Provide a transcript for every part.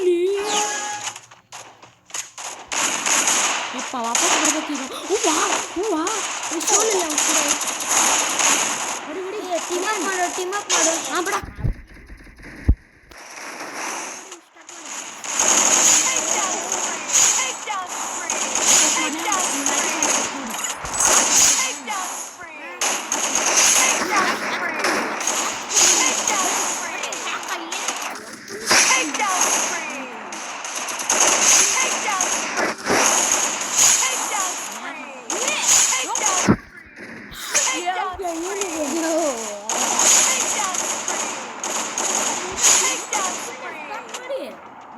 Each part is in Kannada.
ಎಲ್ಲಿ ಯಪ್ಪ ವಾಪಸ್ ಬರ್ಬೇಕೀಗ. ಹೂವಾ ಹೂವಾ ಸೋಲಿಲ್ಲ ಟೀಮ್ ಅಪ್ ಮಾಡು ಹಾಂ ಬಿಡ.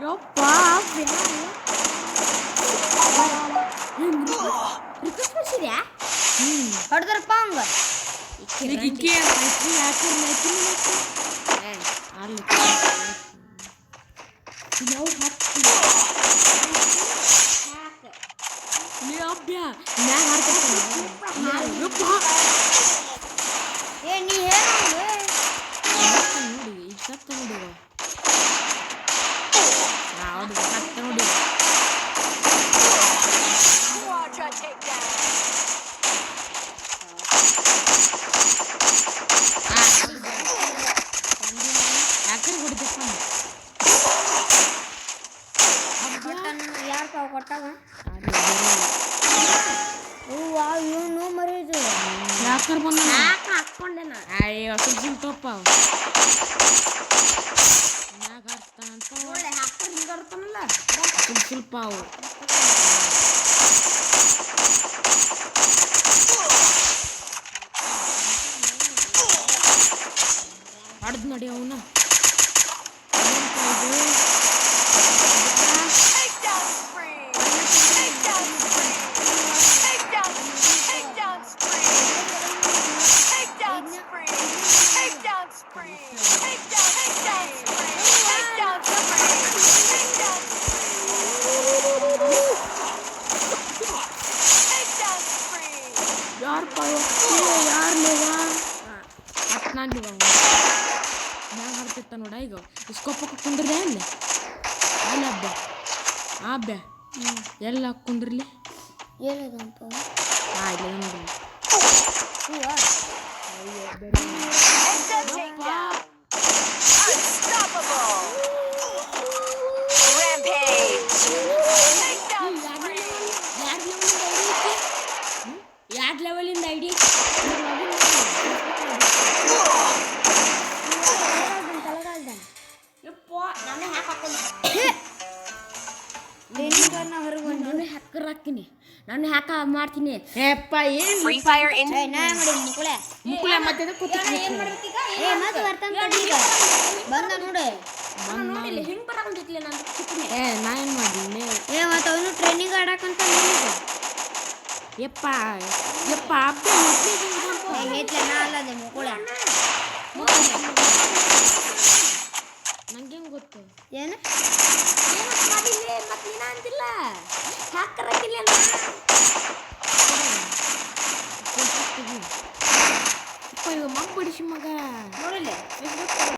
ಯಪ್ಪ ಹೊಡೆದ್ರಪ್ಪ ಹಂಗ ಏ ನೀ ನೋಡಿ ಈಗ ಸತ್ತ ನೋಡುವ ಸತ್ತ ನೋಡಿ ಯಾಕಂದ್ರೆ ಹೊಡಿದಪ್ಪ ಯಾರು ಪಾವು ಕೊಟ್ಟಾಗ ಇವನು ಮರೀದು ಯಾಕಂದ್ರೆ ಬಂದ ಹಾಕ್ಕೊಂಡೆ ನಾ ಅಯ್ಯೋ ಸುಲ್ ತಪ್ಪ ಮ್ಯಾಗ ಹಾಕ್ತಾನಂತ ಒಳ್ಳೆ ಹಾಕ್ತಾರೆ ಹಿಂಗೆ ಬರ್ತಾನಲ್ಲ ಸ್ವಲ್ಪ ಅವು ಹೊಡೆದು ನೋಡಿ ಅವನ ಮ್ಯಾಗ ಹರ್ತಿತ್ತ ನೋಡ ಈಗ ಇಸ್ಕೊಪ್ಪಕ್ಕ ಕುಂದ್ರದೆ ಅಲ್ಲಿ ಅಲ್ಲಿ ಹಬ್ಬ ಎಲ್ಲ ಕುಂದ್ರಲಿ ಏನದಂತ ಇಲ್ಲ ನೋಡಿ ಯಾರ್ಡ್ ಲೆವೆಲಿಂದ ಐಡಿ ಹ್ಯಾಕರ್ ಹಾಕ್ತೀನಿ ನಾನು ಹ್ಯಾಕ ಮಾಡ್ತೀನಿ ಮುಕ್ಕುಳೆ ಮತ್ತೆ ಬಂದ ನೋಡಿ ನಾ ಏನು ಮಾಡಲಿ ಮತ್ತೆ ಅವನು ಟ್ರೈನಿಂಗ್ ಆಡಕ್ಕಂತ ಯಪ್ಪ ಅಬ್ಬೆ ನಾ ಅಲ್ಲದೆ ಮುಕ್ಕುಳೆ ನಂಗೆ ಗೊತ್ತು ಏನು ಮಾಡಿಲ್ಲ ಮತ್ತೆ ನೀನ ಅಂತಿಲ್ಲ ಹ್ಯಾಕರ್ ಹಾಕಿಲ್ಲ ಇವಾಗ ಮಗ್ ಬಿಡಿಸಿ ಮಗ ನೋಡಿಲ್ಲ